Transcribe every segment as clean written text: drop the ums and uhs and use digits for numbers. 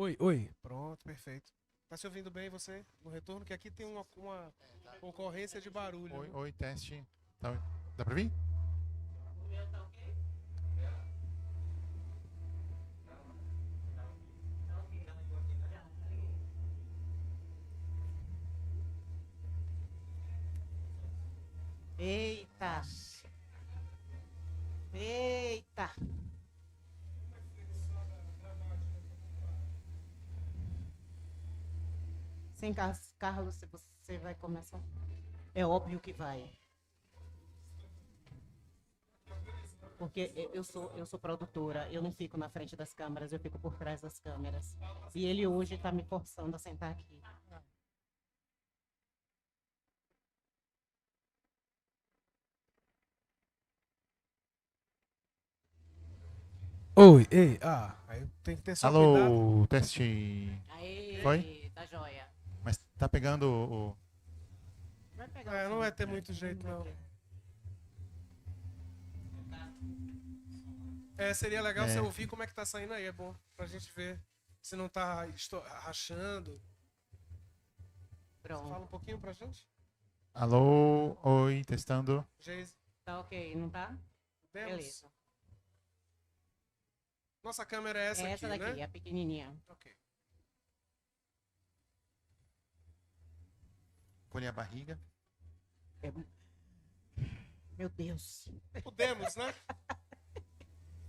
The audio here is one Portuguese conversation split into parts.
Oi, oi. Pronto, perfeito. Tá se ouvindo bem você no retorno? Que aqui tem uma concorrência de barulho, Oi, viu? oi, teste. Tá, dá pra vir? Eita, eita. Sem Carlos, se você vai começar. É óbvio que vai. Porque eu sou produtora, eu não fico na frente das câmeras, eu fico por trás das câmeras. E ele hoje está me forçando a sentar aqui. Oi, ei, aí tem que ter só cuidado. Alô, teste. Foi? Aê, tá joia. Mas tá pegando o. Vai pegar o É, não som. vai ter muito jeito, não. É, seria legal você É, ouvir como é que tá saindo aí, é bom pra gente ver se não tá rachando. Você fala Pronto. um pouquinho pra gente? alô, oi, testando. Geise, Tá ok, não tá? vemos? Beleza. Nossa câmera é essa É essa aqui, né? daqui, a pequenininha. Ok. Colher a barriga. É- Meu Deus. Podemos, né?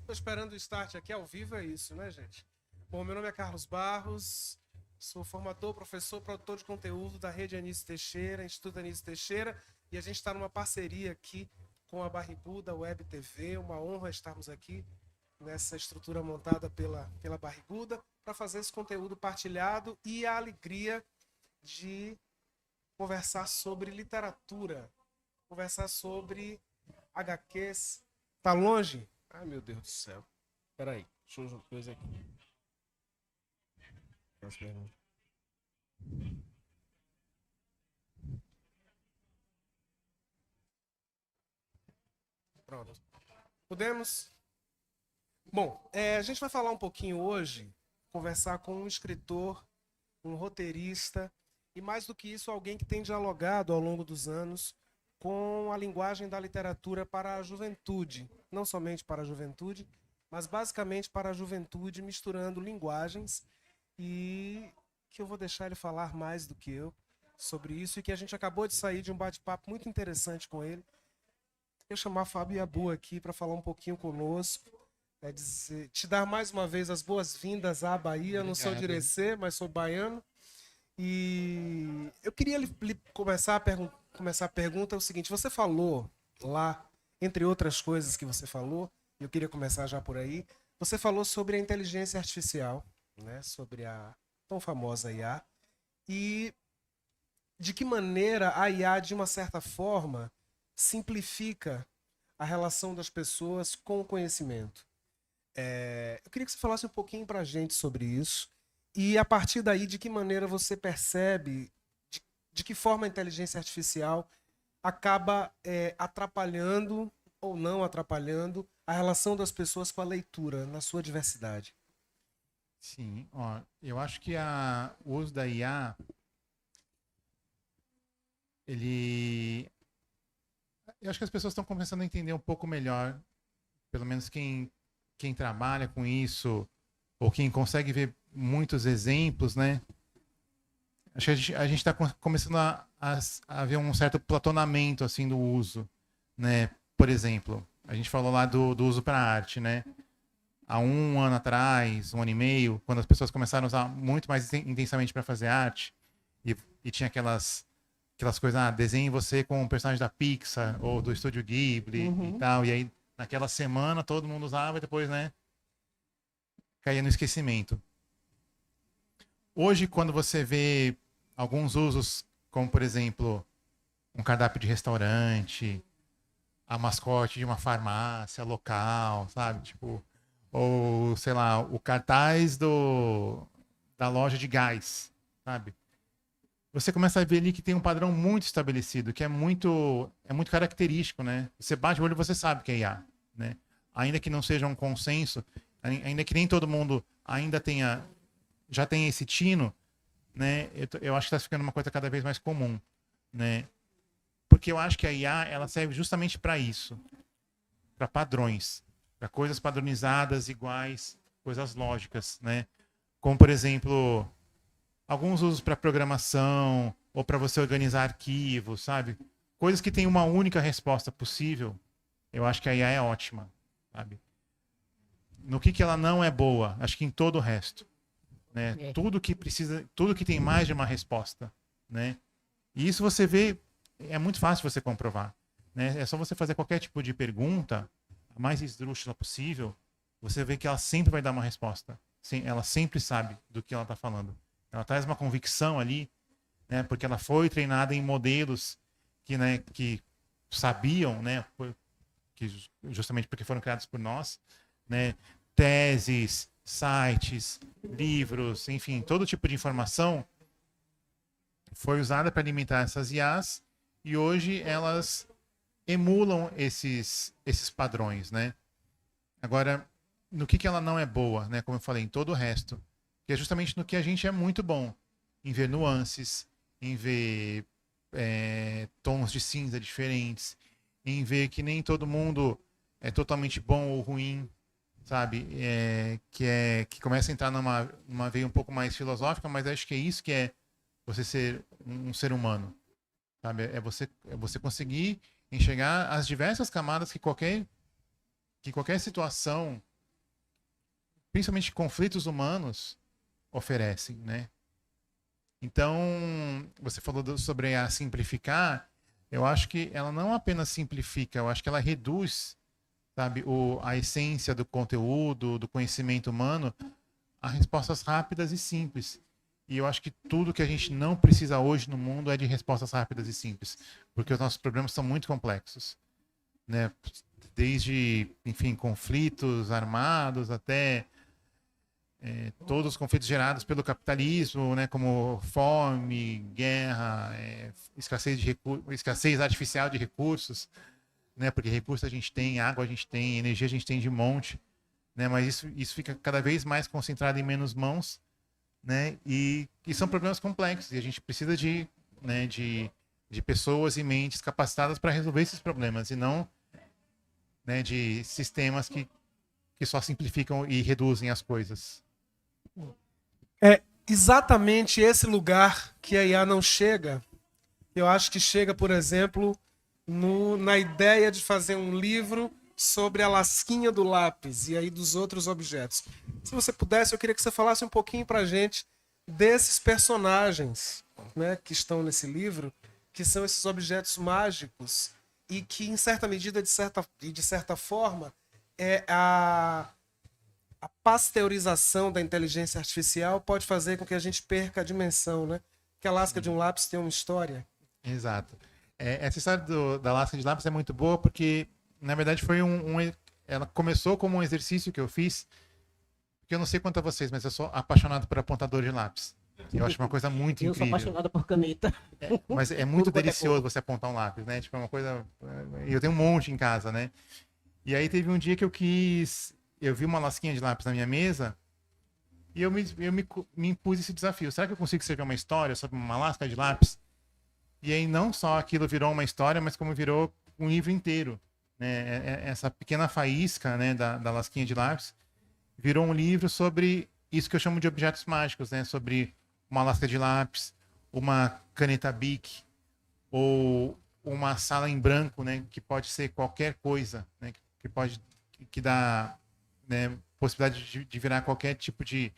Tô esperando o start aqui ao vivo, é isso, né, gente? Bom, meu nome é Carlos Barros, sou formador, professor, produtor de conteúdo da Rede Anísio Teixeira, Instituto Anísio Teixeira, e a gente está numa parceria aqui com a Barriguda Web TV. Uma honra estarmos aqui nessa estrutura montada pela Barriguda para fazer esse conteúdo partilhado e a alegria de conversar sobre literatura, conversar sobre HQs. Tá longe? Ai, meu Deus do céu. Peraí, deixa eu juntar coisa aqui. Pronto. Podemos? Bom, a gente vai falar um pouquinho hoje, conversar com um escritor, um roteirista e, mais do que isso, alguém que tem dialogado ao longo dos anos com a linguagem da literatura para a juventude. Não somente para a juventude, mas basicamente para a juventude, misturando linguagens, e que eu vou deixar ele falar mais do que eu sobre isso, e que a gente acabou de sair de um bate-papo muito interessante com ele. Eu chamar Fábio Yabu aqui para falar um pouquinho conosco, te dar mais uma vez as boas-vindas à Bahia. Eu não sou de Obrigado. Irecê, mas sou baiano. E eu queria começar a pergunta é o seguinte: você falou lá, entre outras coisas que você falou, e eu queria começar já por aí, você falou sobre a inteligência artificial, né, sobre a tão famosa IA, e de que maneira a IA, de uma certa forma, simplifica a relação das pessoas com o conhecimento. Eu queria que você falasse um pouquinho para a gente sobre isso. E a partir daí, de que maneira você percebe, de que forma a inteligência artificial acaba atrapalhando ou não atrapalhando a relação das pessoas com a leitura, na sua diversidade. Sim, ó, eu acho que o uso da IA, ele. Eu acho que as pessoas estão começando a entender um pouco melhor, pelo menos quem trabalha com isso, ou quem consegue ver muitos exemplos, né? Acho que a gente está começando a ver um certo platonamento assim do uso, né? Por exemplo, a gente falou lá do uso para arte, né? Há um ano atrás, um ano e meio, quando as pessoas começaram a usar muito mais intensamente para fazer arte, e tinha aquelas coisas, desenhe você com um personagem da Pixar ou do Estúdio Ghibli e Uhum. tal, e aí naquela semana todo mundo usava e depois, né, caía no esquecimento. Hoje, quando você vê alguns usos, como por exemplo, um cardápio de restaurante, a mascote de uma farmácia local, sabe? Tipo, ou sei lá, o cartaz da loja de gás, sabe? Você começa a ver ali que tem um padrão muito estabelecido, que é muito característico, né? Você bate o olho e você sabe que é IA, né? Ainda que não seja um consenso, ainda que nem todo mundo ainda tenha já tem esse tino, né? Eu acho que está ficando uma coisa cada vez mais comum, né? Porque eu acho que a IA ela serve justamente para isso, para padrões, para coisas padronizadas, iguais, coisas lógicas, né? Como, por exemplo, alguns usos para programação ou para você organizar arquivos, sabe? Coisas que têm uma única resposta possível. Eu acho que a IA é ótima, sabe? No que ela não é boa? Acho que em todo o resto, né? É. Tudo que precisa, tudo que tem mais de uma resposta, né? E isso você vê, é muito fácil você comprovar, né? É só você fazer qualquer tipo de pergunta, a mais esdrúxula possível, você vê que ela sempre vai dar uma resposta. Ela sempre sabe do que ela está falando. Ela traz uma convicção ali, né? Porque ela foi treinada em modelos que, né, que sabiam, né? Que justamente porque foram criados por nós, né? Teses, sites, livros, enfim, todo tipo de informação foi usada para alimentar essas IAs e hoje elas emulam esses padrões, né? Agora, no que ela não é boa, né? Como eu falei, em todo o resto, que é justamente no que a gente é muito bom, em ver nuances, em ver tons de cinza diferentes, em ver que nem todo mundo é totalmente bom ou ruim, sabe? Que começa a entrar numa veia um pouco mais filosófica, mas acho que é isso que é você ser um ser humano, sabe? É você conseguir enxergar as diversas camadas que qualquer situação, principalmente conflitos humanos, oferecem, né? Então, você falou sobre a simplificar, eu acho que ela não apenas simplifica, eu acho que ela reduz, sabe, a essência do conteúdo, do conhecimento humano, a respostas rápidas e simples. E eu acho que tudo que a gente não precisa hoje no mundo é de respostas rápidas e simples, porque os nossos problemas são muito complexos, né? Desde, enfim, conflitos armados até todos os conflitos gerados pelo capitalismo, né, como fome, guerra, escassez artificial de recursos, né, porque recursos a gente tem, água a gente tem, energia a gente tem de monte, né, mas isso fica cada vez mais concentrado em menos mãos, né, e são problemas complexos e a gente precisa né, de pessoas e mentes capacitadas para resolver esses problemas e não, né, de sistemas que só simplificam e reduzem as coisas. É exatamente esse lugar que a IA não chega. Eu acho que chega, por exemplo, na ideia de fazer um livro sobre a lasquinha do lápis e aí dos outros objetos. Se você pudesse, eu queria que você falasse um pouquinho pra gente desses personagens, né, que estão nesse livro, que são esses objetos mágicos e que, em certa medida, de certa forma, a pasteurização da inteligência artificial pode fazer com que a gente perca a dimensão, né? Que a lasca de um lápis tem uma história. Exato. Essa história da lasca de lápis é muito boa porque, na verdade, foi ela começou como um exercício que eu fiz, porque eu não sei quanto a vocês, mas eu sou apaixonado por apontador de lápis. Eu acho uma coisa muito Eu sou incrível. apaixonada por caneta. Mas é muito Tudo quanto é delicioso cor. você apontar um lápis, né? Tipo, é uma coisa. Eu tenho um monte em casa, né? E aí teve um dia que eu vi uma lasquinha de lápis na minha mesa e me impus esse desafio. Será que eu consigo escrever uma história sobre uma lasca de lápis? E aí não só aquilo virou uma história, mas como virou um livro inteiro, né? Essa pequena faísca, né, da lasquinha de lápis virou um livro sobre isso que eu chamo de objetos mágicos, né? Sobre uma lasca de lápis, uma caneta Bic ou uma sala em branco, né? Que pode ser qualquer coisa, né? Que dá, né, possibilidade de virar qualquer tipo de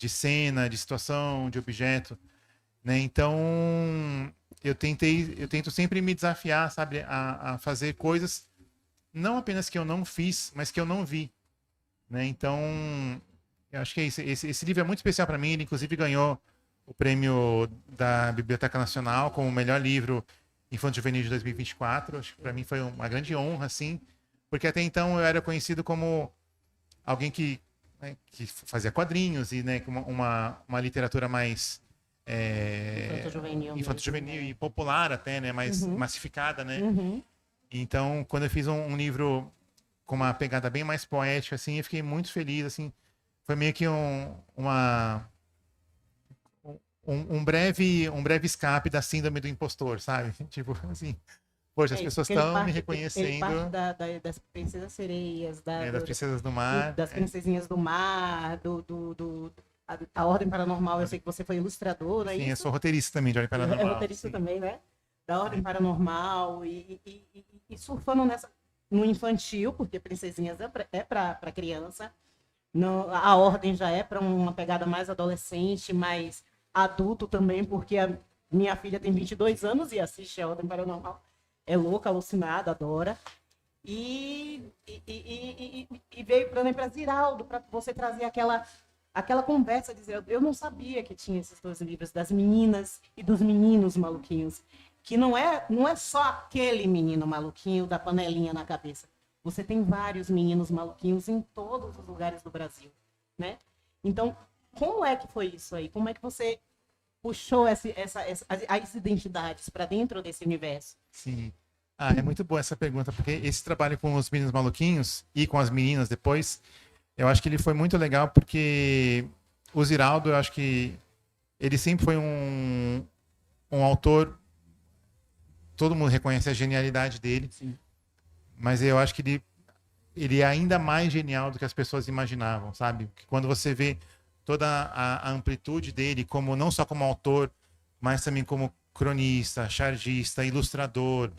cena, de situação, de objeto, né? Então eu tento sempre me desafiar, sabe, a fazer coisas não apenas que eu não fiz, mas que eu não vi, né? Então eu acho que é isso. Esse livro é muito especial para mim. Ele inclusive ganhou o prêmio da Biblioteca Nacional como o melhor livro infanto-juvenil de 2024. Acho que para mim foi uma grande honra, assim, porque até então eu era conhecido como alguém né, que fazia quadrinhos e, né, uma literatura mais Infanto-juvenil infanto-juvenil e popular até, né, mais Uhum. massificada, né? Uhum. Então, quando eu fiz um livro com uma pegada bem mais poética, assim, eu fiquei muito feliz, assim. Foi meio que um breve escape da síndrome do impostor, sabe? Tipo assim, poxa, as pessoas porque ele estão me parte- reconhecendo, Ele parte das princesas sereias, das princesas do mar. das princesinhas do mar, a Ordem Paranormal. Eu sei que você foi ilustradora, é Sim, eu isso? sou roteirista também de Ordem É Paranormal. roteirista Sim. também, né? Da Ordem Paranormal e surfando no infantil, porque Princesinhas é para criança. A Ordem já é para uma pegada mais adolescente, mais adulto também, porque a minha filha tem 22 anos e assiste a Ordem Paranormal. É louca, alucinada, adora. E veio para Ziraldo, para você trazer aquela conversa, dizer, eu não sabia que tinha esses dois livros, das meninas e dos meninos maluquinhos, que não é só aquele menino maluquinho da panelinha na cabeça. Você tem vários meninos maluquinhos em todos os lugares do Brasil, né? Então, como é que foi isso aí? Como é que você puxou as identidades para dentro desse universo? Sim. Ah, é muito boa essa pergunta, porque esse trabalho com os meninos maluquinhos e com as meninas depois, eu acho que ele foi muito legal, porque o Ziraldo, eu acho que ele sempre foi um autor, todo mundo reconhece a genialidade dele, Sim. mas eu acho que ele é ainda mais genial do que as pessoas imaginavam, sabe? Que quando você vê toda a amplitude dele, como não só como autor, mas também como cronista, chargista, ilustrador,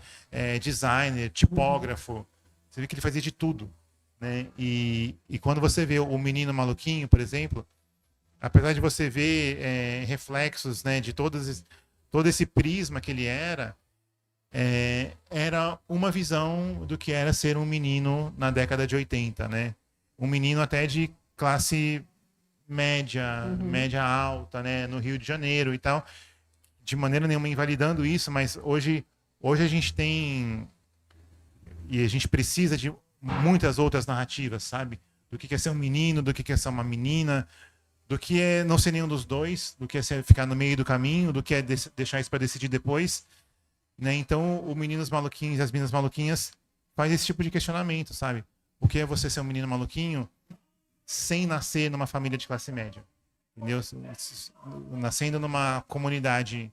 designer, tipógrafo, você vê que ele fazia de tudo, né? E quando você vê o Menino Maluquinho, por exemplo, apesar de você ver reflexos, né, de todo esse prisma que ele era uma visão do que era ser um menino na década de 80, né? Um menino até de classe média, média alta, né? No Rio de Janeiro e tal. De maneira nenhuma invalidando isso, mas hoje a gente tem e a gente precisa de muitas outras narrativas, sabe? Do que é ser um menino, do que é ser uma menina, do que é não ser nenhum dos dois, do que é ficar no meio do caminho, do que é deixar isso para decidir depois, né? Então, o Meninos Maluquinhos e as Meninas Maluquinhas faz esse tipo de questionamento, sabe? O que é você ser um menino maluquinho sem nascer numa família de classe média? Entendeu? Nascendo numa comunidade,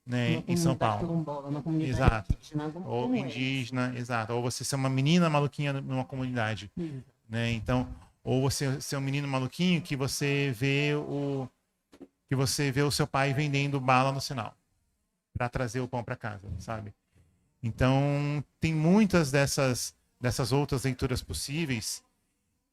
né, em São Paulo. Quilombola, uma comunidade Exato. indígena. Ou indígena, exato. Ou você ser uma menina maluquinha numa comunidade, né? Então, ou você ser um menino maluquinho que você vê o seu pai vendendo bala no sinal para trazer o pão para casa, sabe? Então, tem muitas dessas outras leituras possíveis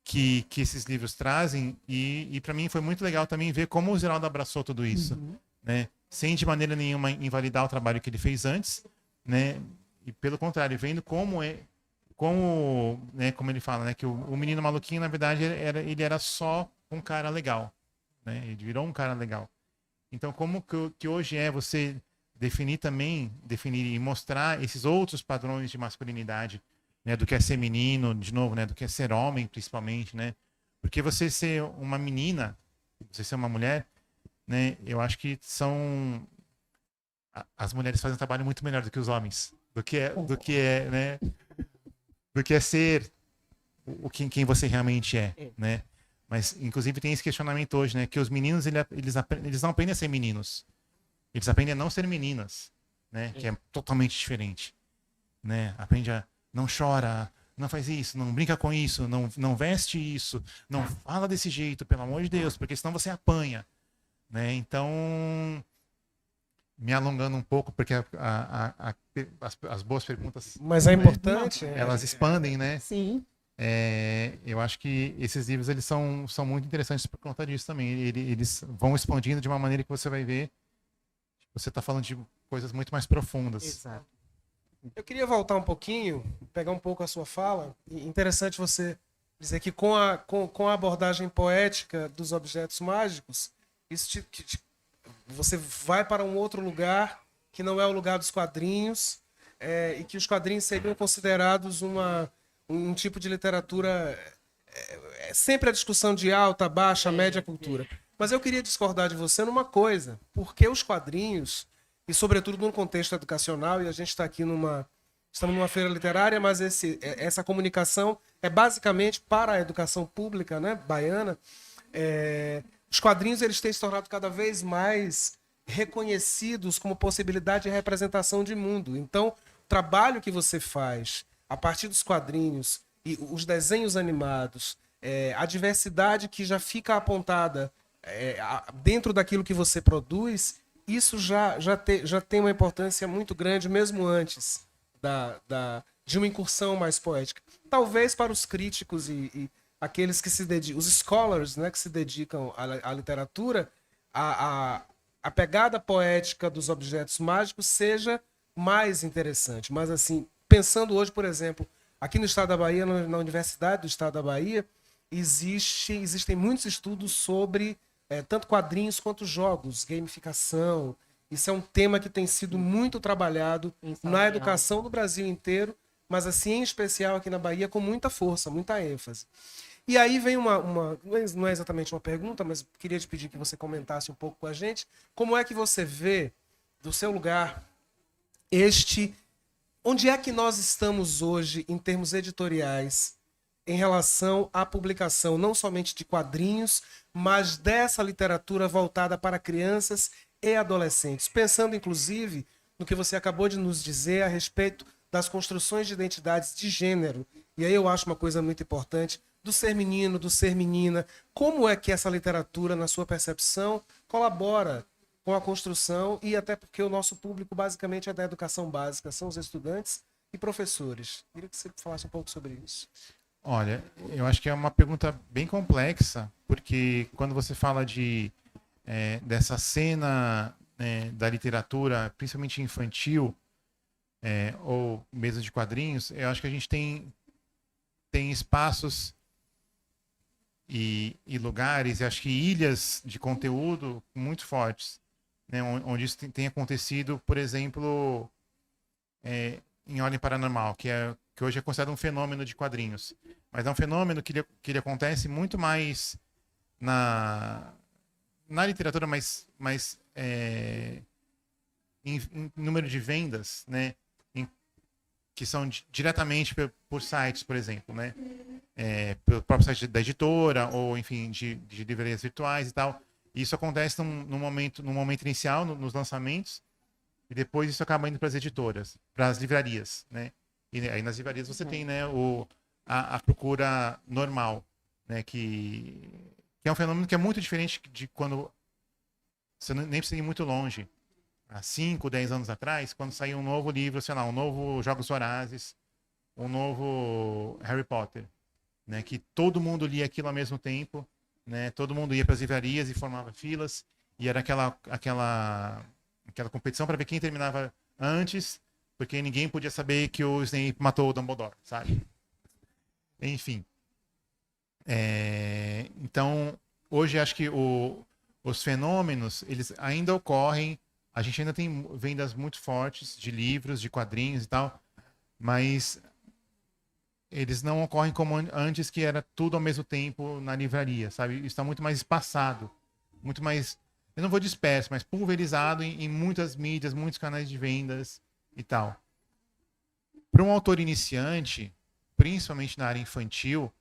que esses livros trazem, e para mim foi muito legal também ver como o Ziraldo abraçou tudo isso, né? Sem de maneira nenhuma invalidar o trabalho que ele fez antes, né? E pelo contrário, vendo como ele fala, né, que o menino maluquinho, na verdade, ele era só um cara legal, né? Ele virou um cara legal. Então, como que hoje você definir e mostrar esses outros padrões de masculinidade, né, do que é ser menino, de novo, né, do que é ser homem, principalmente, né? Porque você ser uma menina, você ser uma mulher, né, eu acho que as mulheres fazem um trabalho muito melhor do que os homens, do que é ser quem você realmente é, né? Mas inclusive tem esse questionamento hoje, né, que os meninos eles não aprendem a ser meninos, eles aprendem a não ser meninas, né, que é totalmente diferente, né? Aprende a não chora, não faz isso, não brinca com isso, não veste isso, não fala desse jeito, pelo amor de Deus, porque senão você apanha, né? Então, me alongando um pouco, porque as boas perguntas, Mas é importante. elas expandem, né? Sim. Eu acho que esses livros eles são muito interessantes por conta disso também. Eles vão expandindo de uma maneira que você vai ver. Você está falando de coisas muito mais profundas. Exato. Eu queria voltar um pouquinho, pegar um pouco a sua fala. Interessante você dizer que com a abordagem poética dos objetos mágicos, você vai para um outro lugar que não é o lugar dos quadrinhos, e que os quadrinhos seriam considerados um tipo de literatura. Sempre a discussão de alta, baixa, média cultura. Mas eu queria discordar de você numa coisa, porque os quadrinhos, e sobretudo num contexto educacional, e a gente está aqui estamos numa feira literária, mas essa comunicação é basicamente para a educação pública, né, baiana. Os quadrinhos eles têm se tornado cada vez mais reconhecidos como possibilidade de representação de mundo. Então, o trabalho que você faz a partir dos quadrinhos e os desenhos animados, a diversidade que já fica apontada dentro daquilo que você produz, isso já tem uma importância muito grande, mesmo antes de uma incursão mais poética. Talvez para os críticos e aqueles que se dedicam, os scholars, né, que se dedicam à literatura, a pegada poética dos objetos mágicos seja mais interessante. Mas, assim, pensando hoje, por exemplo, aqui no estado da Bahia, na Universidade do Estado da Bahia, existem muitos estudos sobre tanto quadrinhos quanto jogos, gamificação. Isso é um tema que tem sido muito trabalhado na educação do Brasil inteiro, mas assim, em especial aqui na Bahia, com muita força, muita ênfase. E aí vem não é exatamente uma pergunta, mas queria te pedir que você comentasse um pouco com a gente, como é que você vê, do seu lugar, onde é que nós estamos hoje em termos editoriais em relação à publicação não somente de quadrinhos, mas dessa literatura voltada para crianças e adolescentes, pensando inclusive no que você acabou de nos dizer a respeito das construções de identidades de gênero. E aí eu acho uma coisa muito importante, do ser menino, do ser menina. Como é que essa literatura, na sua percepção, colabora com a construção, e até porque o nosso público basicamente é da educação básica, são os estudantes e professores. Queria que você falasse um pouco sobre isso. Olha, eu acho que é uma pergunta bem complexa, porque quando você fala dessa cena da literatura, principalmente infantil, ou mesmo de quadrinhos, eu acho que a gente tem espaços e lugares, e acho que ilhas de conteúdo muito fortes, né, onde isso tem acontecido, por exemplo, em Ordem Paranormal, que hoje é considerado um fenômeno de quadrinhos. Mas é um fenômeno que ele acontece muito mais na literatura, mais em número de vendas, né, que são diretamente por sites, por exemplo, né, pelo próprio site da editora, ou enfim, de livrarias virtuais e tal. E isso acontece num momento inicial, nos lançamentos, e depois isso acaba indo para as editoras, para as livrarias, né? E aí nas livrarias você tem, né, a procura normal, né, que é um fenômeno que é muito diferente de quando você nem precisa ir muito longe. Há 5, 10 anos atrás, quando saiu um novo livro, sei lá, um novo Jogos Vorazes, um novo Harry Potter, né, que todo mundo lia aquilo ao mesmo tempo, né, todo mundo ia para as livrarias e formava filas, e era aquela competição para ver quem terminava antes, porque ninguém podia saber que o Snape matou o Dumbledore, sabe? Enfim. Então, hoje acho que os fenômenos, eles ainda ocorrem, a gente ainda tem vendas muito fortes de livros, de quadrinhos e tal, mas eles não ocorrem como antes, que era tudo ao mesmo tempo na livraria, sabe? Isso está muito mais espaçado, muito mais, eu não vou disperso, mas pulverizado em muitas mídias, muitos canais de vendas e tal. Para um autor iniciante, principalmente na área infantil,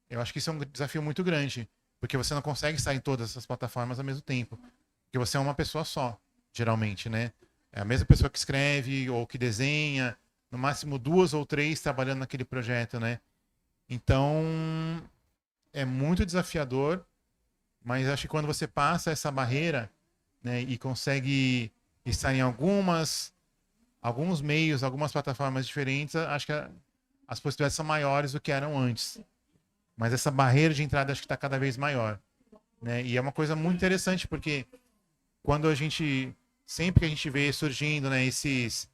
eu acho que isso é um desafio muito grande, porque você não consegue estar em todas essas plataformas ao mesmo tempo, porque você é uma pessoa só, geralmente, né? É a mesma pessoa que escreve ou que desenha, no máximo 2 ou 3 trabalhando naquele projeto, né? Então, é muito desafiador, mas acho que quando você passa essa barreira, né, e consegue estar em alguns meios, algumas plataformas diferentes, acho que as possibilidades são maiores do que eram antes. Mas essa barreira de entrada acho que está cada vez maior, né? E é uma coisa muito interessante, porque sempre que a gente vê surgindo, né, esses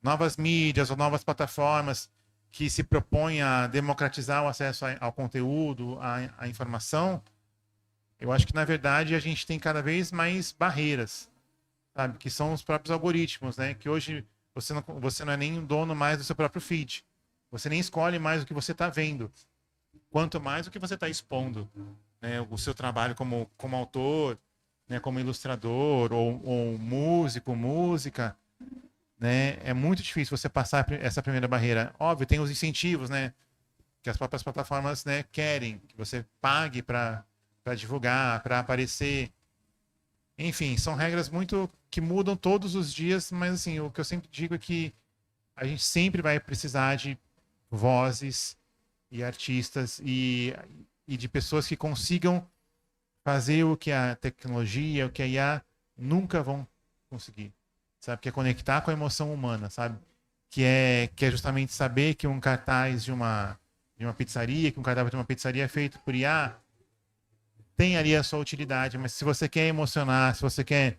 novas mídias ou novas plataformas que se propõem a democratizar o acesso ao conteúdo, à informação, eu acho que, na verdade, a gente tem cada vez mais barreiras, sabe? Que são os próprios algoritmos, né? Que hoje você não é nem dono mais do seu próprio feed. Você nem escolhe mais o que você está vendo, quanto mais o que você está expondo, né? O seu trabalho como autor, né? Como ilustrador, ou músico, música, né? É muito difícil você passar essa primeira barreira. Óbvio, tem os incentivos, né? Que as próprias plataformas, né, querem que você pague para divulgar, para aparecer. Enfim, são regras muito que mudam todos os dias, mas assim, o que eu sempre digo é que a gente sempre vai precisar de vozes e artistas e de pessoas que consigam fazer o que a tecnologia, o que a IA nunca vão conseguir, sabe? Que é conectar com a emoção humana, sabe? Que é justamente saber que um cartaz de uma pizzaria, que um cardápio de uma pizzaria é feito por IA, tem ali a sua utilidade, mas se você quer emocionar, se você quer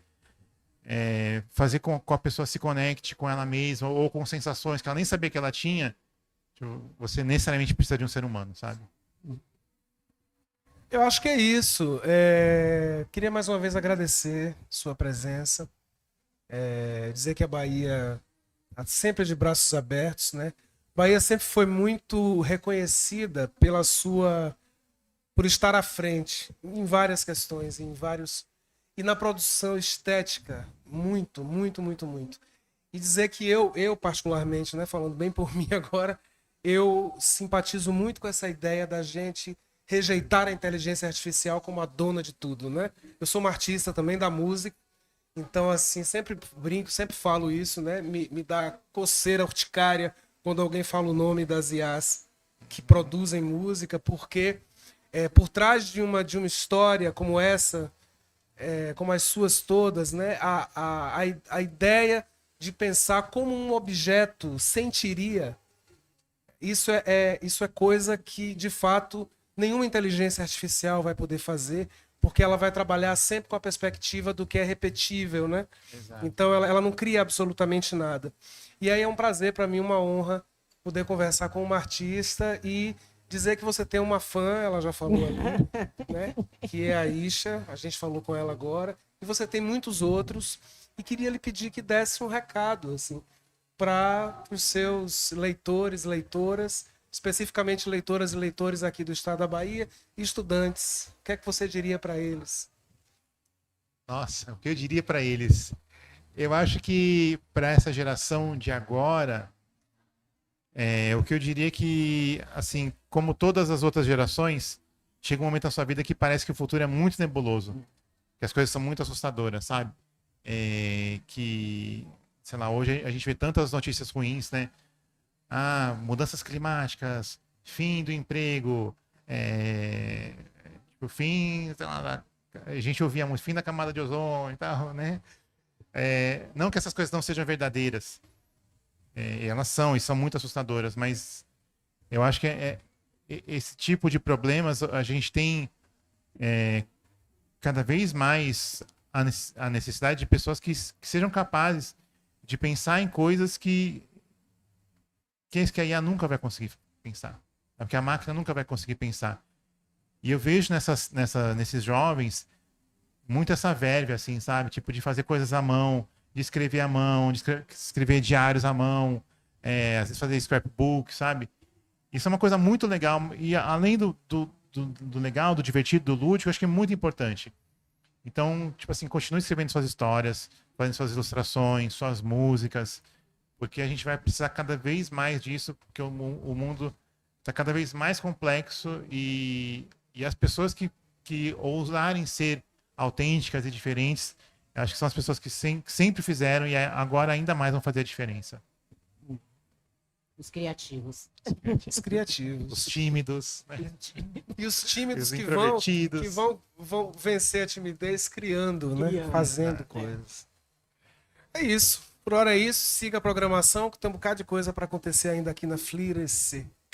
fazer com a pessoa se conecte com ela mesma ou com sensações que ela nem sabia que ela tinha, tipo, você necessariamente precisa de um ser humano, sabe? Eu acho que é isso. Queria mais uma vez agradecer sua presença, dizer que a Bahia está sempre de braços abertos, né? Bahia sempre foi muito reconhecida por estar à frente em várias questões, e na produção estética, muito, muito, muito, muito. E dizer que eu particularmente, né, falando bem por mim agora, eu simpatizo muito com essa ideia da gente rejeitar a inteligência artificial como a dona de tudo, né? Eu sou uma artista também da música, então assim, sempre brinco, sempre falo isso, né? Me dá coceira urticária quando alguém fala o nome das IAs que produzem música, porque por trás de uma história como essa, como as suas todas, né? A ideia de pensar como um objeto sentiria, isso é coisa que, de fato, nenhuma inteligência artificial vai poder fazer, porque ela vai trabalhar sempre com a perspectiva do que é repetível, né? Exato. Então ela não cria absolutamente nada. E aí é um prazer para mim, uma honra, poder conversar com uma artista e dizer que você tem uma fã, ela já falou ali, né? Que é a Isha, a gente falou com ela agora, e você tem muitos outros, e queria lhe pedir que desse um recado, assim, para os seus leitores, leitoras, especificamente leitoras e leitores aqui do estado da Bahia, e estudantes. O que é que você diria para eles? Nossa, o que eu diria para eles? Eu acho que para essa geração de agora, o que eu diria é que, assim, como todas as outras gerações, chega um momento na sua vida que parece que o futuro é muito nebuloso, que as coisas são muito assustadoras, sabe? Que, sei lá, hoje a gente vê tantas notícias ruins, né? Mudanças climáticas, fim do emprego, tipo, fim, sei lá, a gente ouvia muito, fim da camada de ozônio e tal, né? Não que essas coisas não sejam verdadeiras, elas são e são muito assustadoras, mas eu acho que esse tipo de problemas a gente tem cada vez mais a necessidade de pessoas que sejam capazes de pensar em coisas que a IA nunca vai conseguir pensar, que a máquina nunca vai conseguir pensar. E eu vejo nesses jovens muito essa verve, assim, sabe? Tipo, de fazer coisas à mão, de escrever à mão, de escrever diários à mão, às vezes fazer scrapbook, sabe? Isso é uma coisa muito legal. E além do legal, do divertido, do lúdico, eu acho que é muito importante. Então, tipo assim, continue escrevendo suas histórias, fazendo suas ilustrações, suas músicas, porque a gente vai precisar cada vez mais disso, porque o mundo está cada vez mais complexo e as pessoas que ousarem ser autênticas e diferentes, acho que são as pessoas que sempre fizeram e agora ainda mais vão fazer a diferença. Os criativos. Os criativos. Os tímidos. Né? E os tímidos Os que vão vencer a timidez criando, né? Fazendo coisas. É isso. Por hora é isso. Siga a programação, que tem um bocado de coisa para acontecer ainda aqui na FLIR EC.